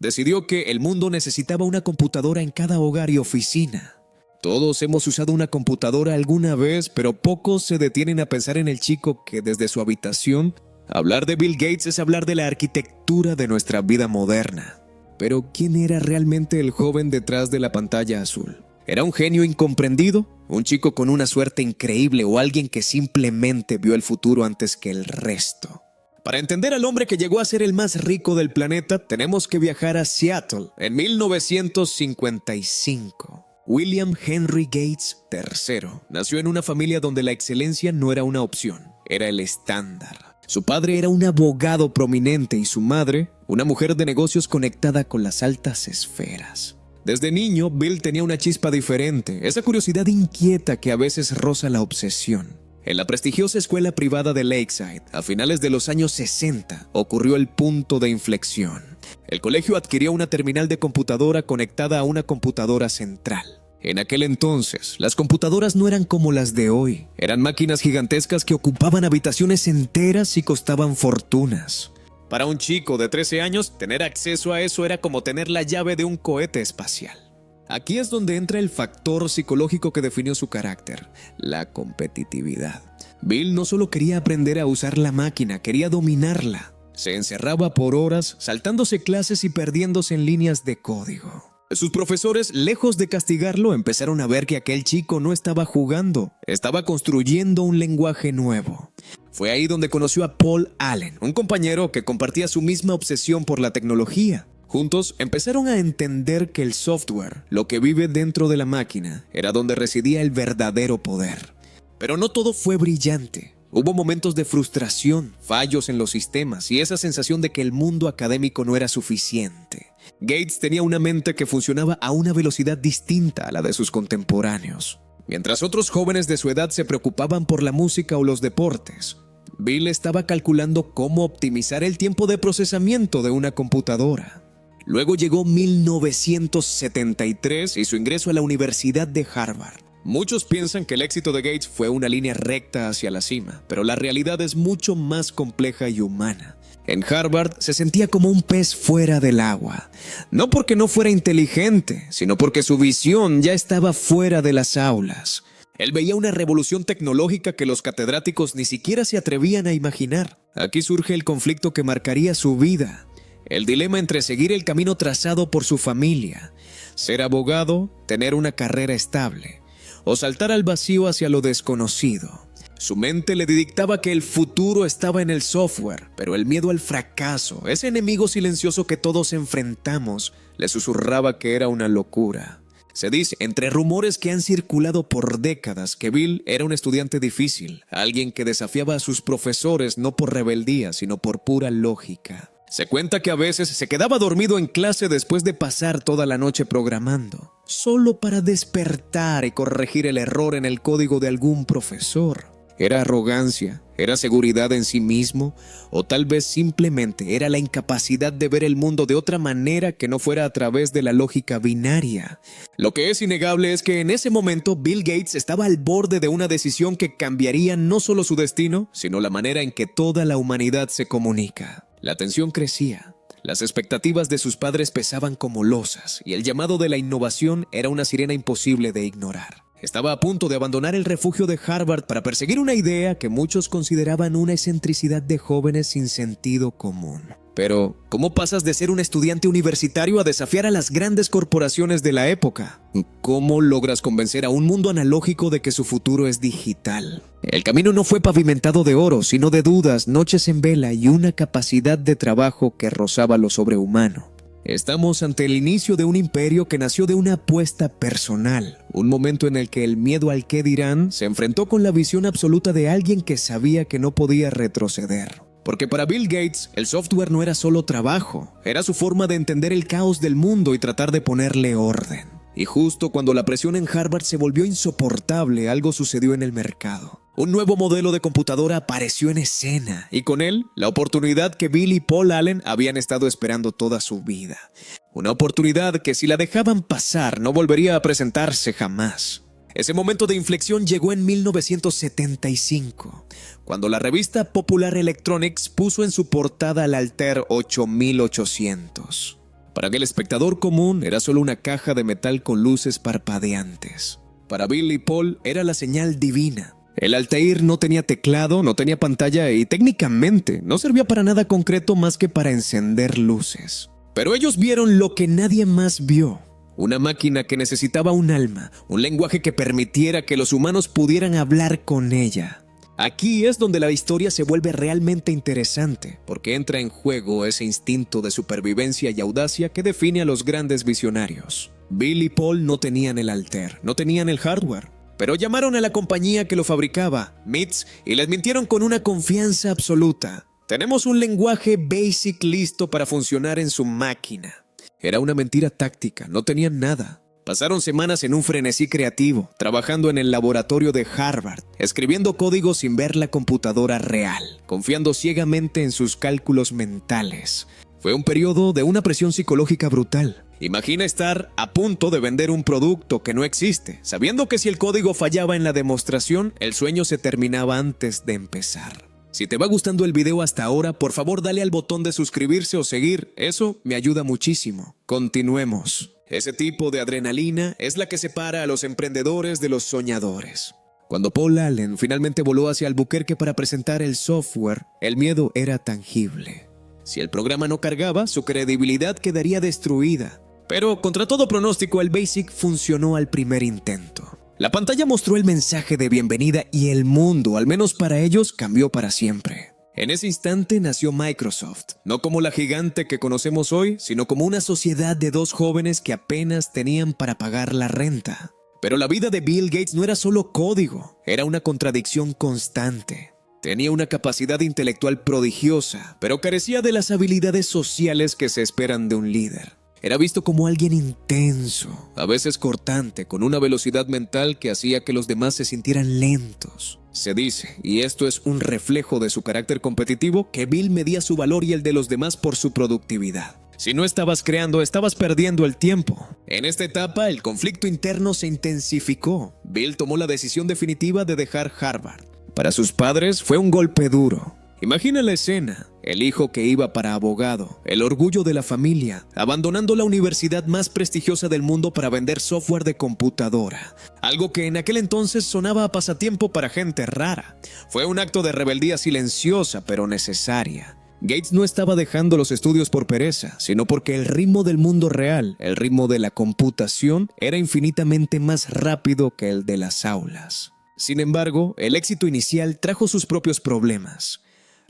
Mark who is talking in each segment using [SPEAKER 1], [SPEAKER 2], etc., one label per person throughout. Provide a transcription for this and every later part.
[SPEAKER 1] decidió que el mundo necesitaba una computadora en cada hogar y oficina. Todos hemos usado una computadora alguna vez, pero pocos se detienen a pensar en el chico que desde su habitación, hablar de Bill Gates es hablar de la arquitectura de nuestra vida moderna. Pero ¿quién era realmente el joven detrás de la pantalla azul? ¿Era un genio incomprendido? ¿Un chico con una suerte increíble o alguien que simplemente vio el futuro antes que el resto? Para entender al hombre que llegó a ser el más rico del planeta, tenemos que viajar a Seattle en 1955. William Henry Gates III nació en una familia donde la excelencia no era una opción, era el estándar. Su padre era un abogado prominente y su madre, una mujer de negocios conectada con las altas esferas. Desde niño, Bill tenía una chispa diferente, esa curiosidad inquieta que a veces roza la obsesión. En la prestigiosa escuela privada de Lakeside, a finales de los años 60, ocurrió el punto de inflexión. El colegio adquirió una terminal de computadora conectada a una computadora central. En aquel entonces, las computadoras no eran como las de hoy. Eran máquinas gigantescas que ocupaban habitaciones enteras y costaban fortunas. Para un chico de 13 años, tener acceso a eso era como tener la llave de un cohete espacial. Aquí es donde entra el factor psicológico que definió su carácter, la competitividad. Bill no solo quería aprender a usar la máquina, quería dominarla. Se encerraba por horas, saltándose clases y perdiéndose en líneas de código. Sus profesores, lejos de castigarlo, empezaron a ver que aquel chico no estaba jugando, estaba construyendo un lenguaje nuevo. Fue ahí donde conoció a Paul Allen, un compañero que compartía su misma obsesión por la tecnología. Juntos empezaron a entender que el software, lo que vive dentro de la máquina, era donde residía el verdadero poder. Pero no todo fue brillante. Hubo momentos de frustración, fallos en los sistemas y esa sensación de que el mundo académico no era suficiente. Gates tenía una mente que funcionaba a una velocidad distinta a la de sus contemporáneos. Mientras otros jóvenes de su edad se preocupaban por la música o los deportes, Bill estaba calculando cómo optimizar el tiempo de procesamiento de una computadora. Luego llegó 1973 y su ingreso a la Universidad de Harvard. Muchos piensan que el éxito de Gates fue una línea recta hacia la cima, pero la realidad es mucho más compleja y humana. En Harvard se sentía como un pez fuera del agua, no porque no fuera inteligente, sino porque su visión ya estaba fuera de las aulas. Él veía una revolución tecnológica que los catedráticos ni siquiera se atrevían a imaginar. Aquí surge el conflicto que marcaría su vida. El dilema entre seguir el camino trazado por su familia, ser abogado, tener una carrera estable, o saltar al vacío hacia lo desconocido. Su mente le dictaba que el futuro estaba en el software, pero el miedo al fracaso, ese enemigo silencioso que todos enfrentamos, le susurraba que era una locura. Se dice, entre rumores que han circulado por décadas, que Bill era un estudiante difícil, alguien que desafiaba a sus profesores no por rebeldía, sino por pura lógica. Se cuenta que a veces se quedaba dormido en clase después de pasar toda la noche programando, solo para despertar y corregir el error en el código de algún profesor. ¿Era arrogancia? ¿Era seguridad en sí mismo? ¿O tal vez simplemente era la incapacidad de ver el mundo de otra manera que no fuera a través de la lógica binaria? Lo que es innegable es que en ese momento Bill Gates estaba al borde de una decisión que cambiaría no solo su destino, sino la manera en que toda la humanidad se comunica. La tensión crecía. Las expectativas de sus padres pesaban como losas y el llamado de la innovación era una sirena imposible de ignorar. Estaba a punto de abandonar el refugio de Harvard para perseguir una idea que muchos consideraban una excentricidad de jóvenes sin sentido común. Pero, ¿cómo pasas de ser un estudiante universitario a desafiar a las grandes corporaciones de la época? ¿Cómo logras convencer a un mundo analógico de que su futuro es digital? El camino no fue pavimentado de oro, sino de dudas, noches en vela y una capacidad de trabajo que rozaba lo sobrehumano. Estamos ante el inicio de un imperio que nació de una apuesta personal, un momento en el que el miedo al qué dirán se enfrentó con la visión absoluta de alguien que sabía que no podía retroceder. Porque para Bill Gates, el software no era solo trabajo, era su forma de entender el caos del mundo y tratar de ponerle orden. Y justo cuando la presión en Harvard se volvió insoportable, algo sucedió en el mercado. Un nuevo modelo de computadora apareció en escena, y con él, la oportunidad que Bill y Paul Allen habían estado esperando toda su vida. Una oportunidad que si la dejaban pasar no volvería a presentarse jamás. Ese momento de inflexión llegó en 1975, cuando la revista Popular Electronics puso en su portada al Altair 8800. Para el espectador común era solo una caja de metal con luces parpadeantes. Para Bill y Paul era la señal divina. El Altair no tenía teclado, no tenía pantalla y técnicamente no servía para nada concreto más que para encender luces. Pero ellos vieron lo que nadie más vio. Una máquina que necesitaba un alma, un lenguaje que permitiera que los humanos pudieran hablar con ella. Aquí es donde la historia se vuelve realmente interesante, porque entra en juego ese instinto de supervivencia y audacia que define a los grandes visionarios. Bill y Paul no tenían el Altair, no tenían el hardware, pero llamaron a la compañía que lo fabricaba, MITS, y les mintieron con una confianza absoluta. Tenemos un lenguaje BASIC listo para funcionar en su máquina. Era una mentira táctica, no tenían nada. Pasaron semanas en un frenesí creativo, trabajando en el laboratorio de Harvard, escribiendo código sin ver la computadora real, confiando ciegamente en sus cálculos mentales. Fue un periodo de una presión psicológica brutal. Imagina estar a punto de vender un producto que no existe, sabiendo que si el código fallaba en la demostración, el sueño se terminaba antes de empezar. Si te va gustando el video hasta ahora, por favor dale al botón de suscribirse o seguir, eso me ayuda muchísimo. Continuemos. Ese tipo de adrenalina es la que separa a los emprendedores de los soñadores. Cuando Paul Allen finalmente voló hacia Albuquerque para presentar el software, el miedo era tangible. Si el programa no cargaba, su credibilidad quedaría destruida. Pero contra todo pronóstico, el BASIC funcionó al primer intento. La pantalla mostró el mensaje de bienvenida y el mundo, al menos para ellos, cambió para siempre. En ese instante nació Microsoft, no como la gigante que conocemos hoy, sino como una sociedad de dos jóvenes que apenas tenían para pagar la renta. Pero la vida de Bill Gates no era solo código, era una contradicción constante. Tenía una capacidad intelectual prodigiosa, pero carecía de las habilidades sociales que se esperan de un líder. Era visto como alguien intenso, a veces cortante, con una velocidad mental que hacía que los demás se sintieran lentos. Se dice, y esto es un reflejo de su carácter competitivo, que Bill medía su valor y el de los demás por su productividad. Si no estabas creando, estabas perdiendo el tiempo. En esta etapa, el conflicto interno se intensificó. Bill tomó la decisión definitiva de dejar Harvard. Para sus padres fue un golpe duro. Imagina la escena, el hijo que iba para abogado, el orgullo de la familia, abandonando la universidad más prestigiosa del mundo para vender software de computadora, algo que en aquel entonces sonaba a pasatiempo para gente rara. Fue un acto de rebeldía silenciosa pero necesaria. Gates no estaba dejando los estudios por pereza, sino porque el ritmo del mundo real, el ritmo de la computación, era infinitamente más rápido que el de las aulas. Sin embargo, el éxito inicial trajo sus propios problemas.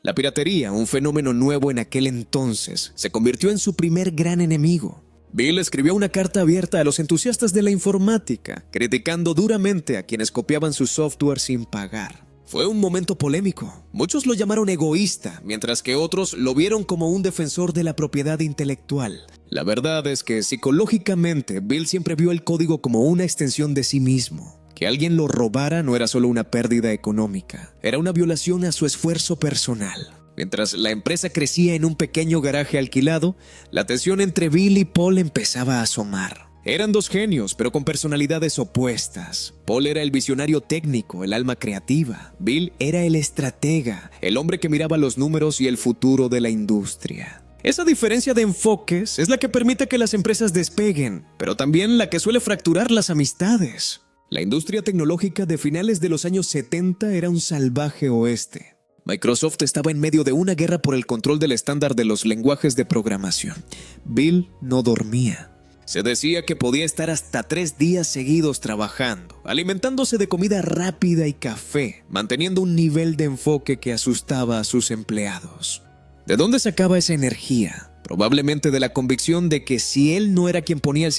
[SPEAKER 1] La piratería, un fenómeno nuevo en aquel entonces, se convirtió en su primer gran enemigo. Bill escribió una carta abierta a los entusiastas de la informática, criticando duramente a quienes copiaban su software sin pagar. Fue un momento polémico. Muchos lo llamaron egoísta, mientras que otros lo vieron como un defensor de la propiedad intelectual. La verdad es que psicológicamente Bill siempre vio el código como una extensión de sí mismo. Que alguien lo robara no era solo una pérdida económica, era una violación a su esfuerzo personal. Mientras la empresa crecía en un pequeño garaje alquilado, la tensión entre Bill y Paul empezaba a asomar. Eran dos genios, pero con personalidades opuestas. Paul era el visionario técnico, el alma creativa. Bill era el estratega, el hombre que miraba los números y el futuro de la industria. Esa diferencia de enfoques es la que permite que las empresas despeguen, pero también la que suele fracturar las amistades. La industria tecnológica de finales de los años 70 era un salvaje oeste. Microsoft estaba en medio de una guerra por el control del estándar de los lenguajes de programación. Bill no dormía. Se decía que podía estar hasta 3 días seguidos trabajando, alimentándose de comida rápida y café, manteniendo un nivel de enfoque que asustaba a sus empleados. ¿De dónde sacaba esa energía? Probablemente de la convicción de que si él no era quien ponía el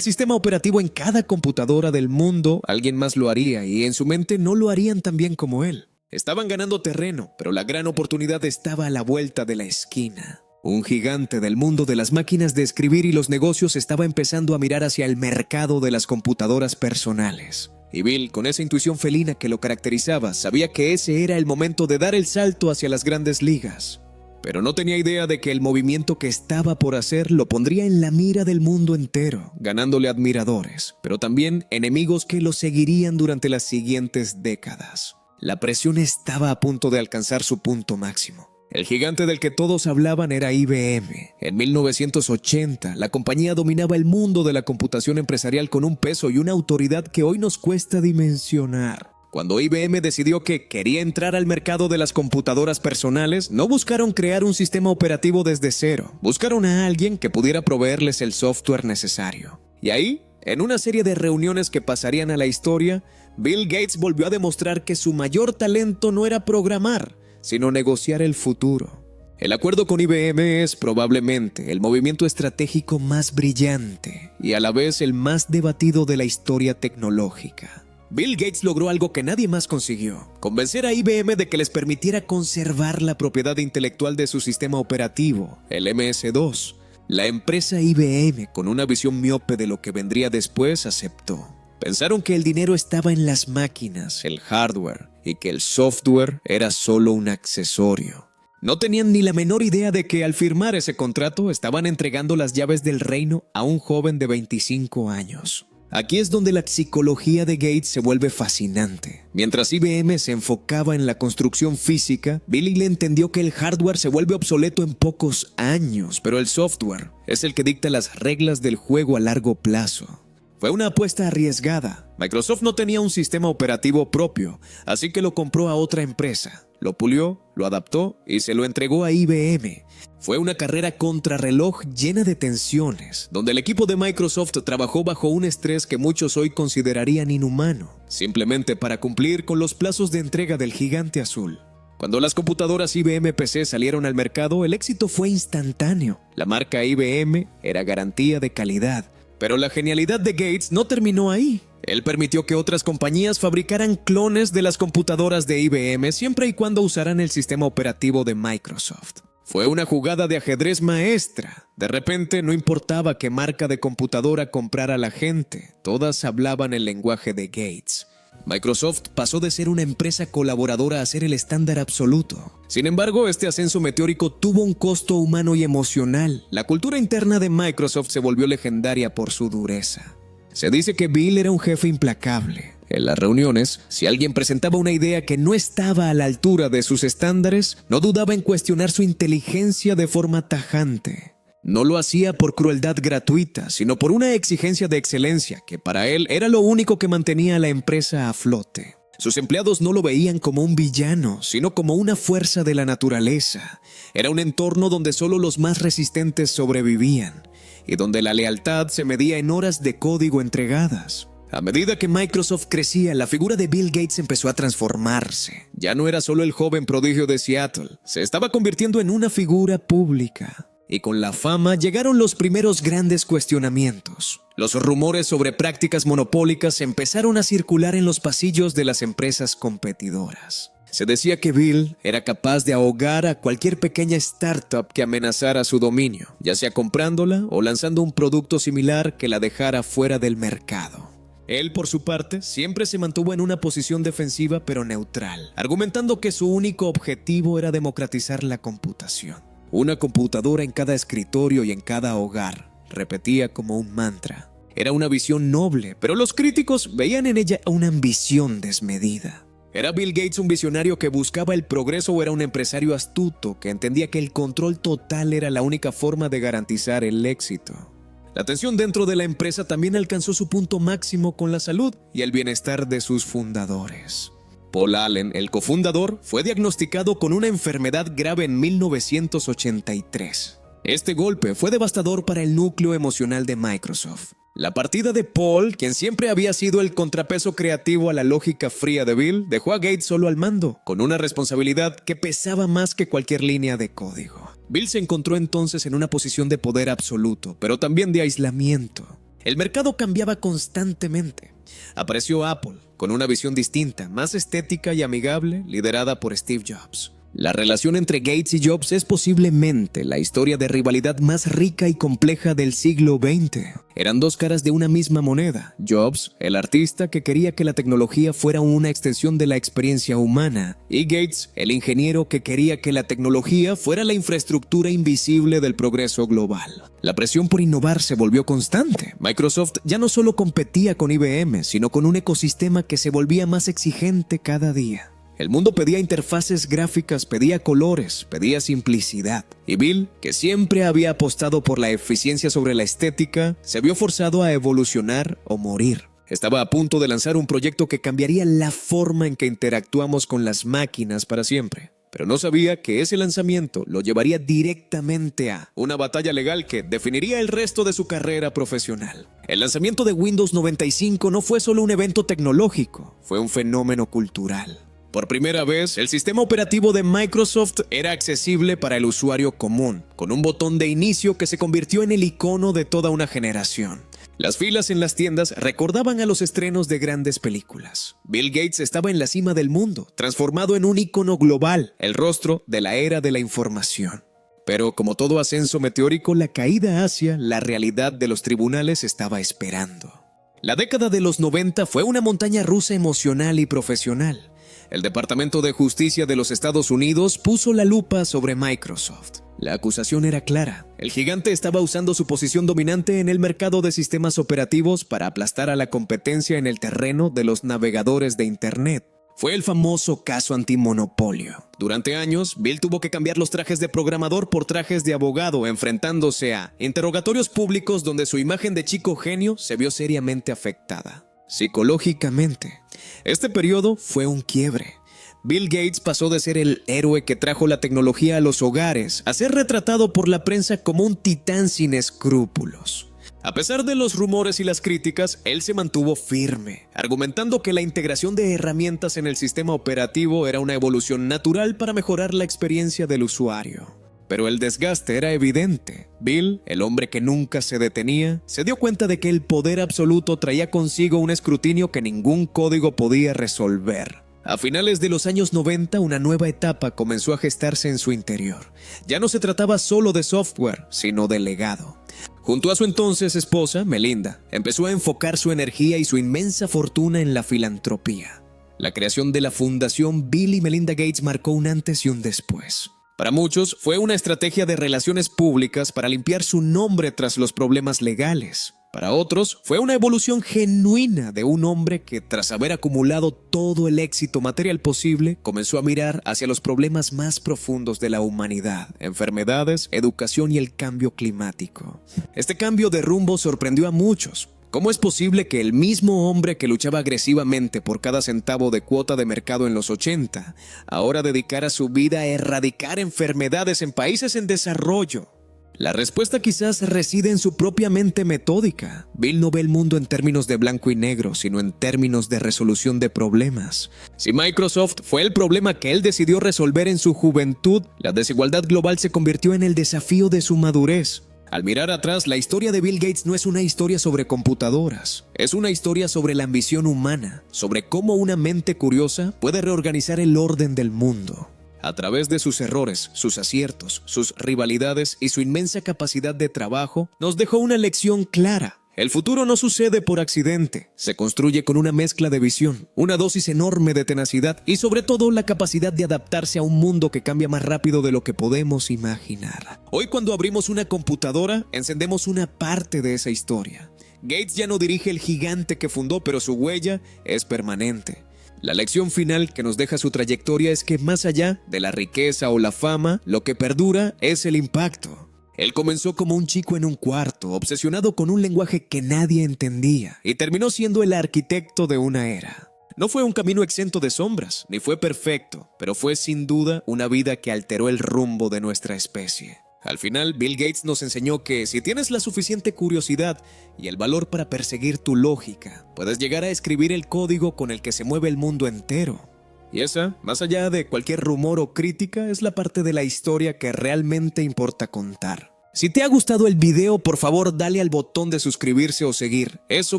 [SPEAKER 1] sistema operativo en cada computadora del mundo, alguien más lo haría y en su mente no lo harían tan bien como él. Estaban ganando terreno, pero la gran oportunidad estaba a la vuelta de la esquina. Un gigante del mundo de las máquinas de escribir y los negocios estaba empezando a mirar hacia el mercado de las computadoras personales. Y Bill, con esa intuición felina que lo caracterizaba, sabía que ese era el momento de dar el salto hacia las grandes ligas. Pero no tenía idea de que el movimiento que estaba por hacer lo pondría en la mira del mundo entero, ganándole admiradores, pero también enemigos que lo seguirían durante las siguientes décadas. La presión estaba a punto de alcanzar su punto máximo. El gigante del que todos hablaban era IBM. En 1980, la compañía dominaba el mundo de la computación empresarial con un peso y una autoridad que hoy nos cuesta dimensionar. Cuando IBM decidió que quería entrar al mercado de las computadoras personales, no buscaron crear un sistema operativo desde cero. Buscaron a alguien que pudiera proveerles el software necesario. Y ahí, en una serie de reuniones que pasarían a la historia, Bill Gates volvió a demostrar que su mayor talento no era programar, sino negociar el futuro. El acuerdo con IBM es probablemente el movimiento estratégico más brillante y a la vez el más debatido de la historia tecnológica. Bill Gates logró algo que nadie más consiguió: convencer a IBM de que les permitiera conservar la propiedad intelectual de su sistema operativo, el MS-2. La empresa IBM, con una visión miope de lo que vendría después, aceptó. Pensaron que el dinero estaba en las máquinas, el hardware, y que el software era solo un accesorio. No tenían ni la menor idea de que al firmar ese contrato estaban entregando las llaves del reino a un joven de 25 años. Aquí es donde la psicología de Gates se vuelve fascinante. Mientras IBM se enfocaba en la construcción física, Billy le entendió que el hardware se vuelve obsoleto en pocos años, pero el software es el que dicta las reglas del juego a largo plazo. Fue una apuesta arriesgada. Microsoft no tenía un sistema operativo propio, así que lo compró a otra empresa. Lo pulió, lo adaptó y se lo entregó a IBM. Fue una carrera contrarreloj llena de tensiones, donde el equipo de Microsoft trabajó bajo un estrés que muchos hoy considerarían inhumano, simplemente para cumplir con los plazos de entrega del gigante azul. Cuando las computadoras IBM PC salieron al mercado, el éxito fue instantáneo. La marca IBM era garantía de calidad. Pero la genialidad de Gates no terminó ahí. Él permitió que otras compañías fabricaran clones de las computadoras de IBM siempre y cuando usaran el sistema operativo de Microsoft. Fue una jugada de ajedrez maestra. De repente no importaba qué marca de computadora comprara la gente, todas hablaban el lenguaje de Gates. Microsoft pasó de ser una empresa colaboradora a ser el estándar absoluto. Sin embargo, este ascenso meteórico tuvo un costo humano y emocional. La cultura interna de Microsoft se volvió legendaria por su dureza. Se dice que Bill era un jefe implacable. En las reuniones, si alguien presentaba una idea que no estaba a la altura de sus estándares, no dudaba en cuestionar su inteligencia de forma tajante. No lo hacía por crueldad gratuita, sino por una exigencia de excelencia que para él era lo único que mantenía a la empresa a flote. Sus empleados no lo veían como un villano, sino como una fuerza de la naturaleza. Era un entorno donde solo los más resistentes sobrevivían y donde la lealtad se medía en horas de código entregadas. A medida que Microsoft crecía, la figura de Bill Gates empezó a transformarse. Ya no era solo el joven prodigio de Seattle, se estaba convirtiendo en una figura pública. Y con la fama llegaron los primeros grandes cuestionamientos. Los rumores sobre prácticas monopólicas empezaron a circular en los pasillos de las empresas competidoras. Se decía que Bill era capaz de ahogar a cualquier pequeña startup que amenazara su dominio, ya sea comprándola o lanzando un producto similar que la dejara fuera del mercado. Él, por su parte, siempre se mantuvo en una posición defensiva pero neutral, argumentando que su único objetivo era democratizar la computación. Una computadora en cada escritorio y en cada hogar, repetía como un mantra. Era una visión noble, pero los críticos veían en ella una ambición desmedida. ¿Era Bill Gates un visionario que buscaba el progreso o era un empresario astuto que entendía que el control total era la única forma de garantizar el éxito? La tensión dentro de la empresa también alcanzó su punto máximo con la salud y el bienestar de sus fundadores. Paul Allen, el cofundador, fue diagnosticado con una enfermedad grave en 1983. Este golpe fue devastador para el núcleo emocional de Microsoft. La partida de Paul, quien siempre había sido el contrapeso creativo a la lógica fría de Bill, dejó a Gates solo al mando, con una responsabilidad que pesaba más que cualquier línea de código. Bill se encontró entonces en una posición de poder absoluto, pero también de aislamiento. El mercado cambiaba constantemente. Apareció Apple, con una visión distinta, más estética y amigable, liderada por Steve Jobs. La relación entre Gates y Jobs es posiblemente la historia de rivalidad más rica y compleja del siglo XX. Eran dos caras de una misma moneda. Jobs, el artista que quería que la tecnología fuera una extensión de la experiencia humana, y Gates, el ingeniero que quería que la tecnología fuera la infraestructura invisible del progreso global. La presión por innovar se volvió constante. Microsoft ya no solo competía con IBM, sino con un ecosistema que se volvía más exigente cada día. El mundo pedía interfaces gráficas, pedía colores, pedía simplicidad. Y Bill, que siempre había apostado por la eficiencia sobre la estética, se vio forzado a evolucionar o morir. Estaba a punto de lanzar un proyecto que cambiaría la forma en que interactuamos con las máquinas para siempre. Pero no sabía que ese lanzamiento lo llevaría directamente a una batalla legal que definiría el resto de su carrera profesional. El lanzamiento de Windows 95 no fue solo un evento tecnológico, fue un fenómeno cultural. Por primera vez, el sistema operativo de Microsoft era accesible para el usuario común, con un botón de inicio que se convirtió en el icono de toda una generación. Las filas en las tiendas recordaban a los estrenos de grandes películas. Bill Gates estaba en la cima del mundo, transformado en un ícono global, el rostro de la era de la información. Pero como todo ascenso meteórico, la caída hacia la realidad de los tribunales estaba esperando. La década de los 90 fue una montaña rusa emocional y profesional. El Departamento de Justicia de los Estados Unidos puso la lupa sobre Microsoft. La acusación era clara. El gigante estaba usando su posición dominante en el mercado de sistemas operativos para aplastar a la competencia en el terreno de los navegadores de Internet. Fue el famoso caso antimonopolio. Durante años, Bill tuvo que cambiar los trajes de programador por trajes de abogado, enfrentándose a interrogatorios públicos donde su imagen de chico genio se vio seriamente afectada. Psicológicamente, este periodo fue un quiebre. Bill Gates pasó de ser el héroe que trajo la tecnología a los hogares a ser retratado por la prensa como un titán sin escrúpulos. A pesar de los rumores y las críticas, él se mantuvo firme, argumentando que la integración de herramientas en el sistema operativo era una evolución natural para mejorar la experiencia del usuario. Pero el desgaste era evidente. Bill, el hombre que nunca se detenía, se dio cuenta de que el poder absoluto traía consigo un escrutinio que ningún código podía resolver. A finales de los años 90, una nueva etapa comenzó a gestarse en su interior. Ya no se trataba solo de software, sino de legado. Junto a su entonces esposa, Melinda, empezó a enfocar su energía y su inmensa fortuna en la filantropía. La creación de la Fundación Bill y Melinda Gates marcó un antes y un después. Para muchos, fue una estrategia de relaciones públicas para limpiar su nombre tras los problemas legales. Para otros, fue una evolución genuina de un hombre que, tras haber acumulado todo el éxito material posible, comenzó a mirar hacia los problemas más profundos de la humanidad: enfermedades, educación y el cambio climático. Este cambio de rumbo sorprendió a muchos. ¿Cómo es posible que el mismo hombre que luchaba agresivamente por cada centavo de cuota de mercado en los 80, ahora dedicara su vida a erradicar enfermedades en países en desarrollo? La respuesta quizás reside en su propia mente metódica. Bill no ve el mundo en términos de blanco y negro, sino en términos de resolución de problemas. Si Microsoft fue el problema que él decidió resolver en su juventud, la desigualdad global se convirtió en el desafío de su madurez. Al mirar atrás, la historia de Bill Gates no es una historia sobre computadoras. Es una historia sobre la ambición humana, sobre cómo una mente curiosa puede reorganizar el orden del mundo. A través de sus errores, sus aciertos, sus rivalidades y su inmensa capacidad de trabajo, nos dejó una lección clara. El futuro no sucede por accidente, se construye con una mezcla de visión, una dosis enorme de tenacidad y sobre todo la capacidad de adaptarse a un mundo que cambia más rápido de lo que podemos imaginar. Hoy, cuando abrimos una computadora, encendemos una parte de esa historia. Gates ya no dirige el gigante que fundó, pero su huella es permanente. La lección final que nos deja su trayectoria es que más allá de la riqueza o la fama, lo que perdura es el impacto. Él comenzó como un chico en un cuarto, obsesionado con un lenguaje que nadie entendía, y terminó siendo el arquitecto de una era. No fue un camino exento de sombras, ni fue perfecto, pero fue sin duda una vida que alteró el rumbo de nuestra especie. Al final, Bill Gates nos enseñó que si tienes la suficiente curiosidad y el valor para perseguir tu lógica, puedes llegar a escribir el código con el que se mueve el mundo entero. Y esa, más allá de cualquier rumor o crítica, es la parte de la historia que realmente importa contar. Si te ha gustado el video, por favor dale al botón de suscribirse o seguir. Eso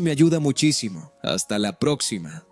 [SPEAKER 1] me ayuda muchísimo. Hasta la próxima.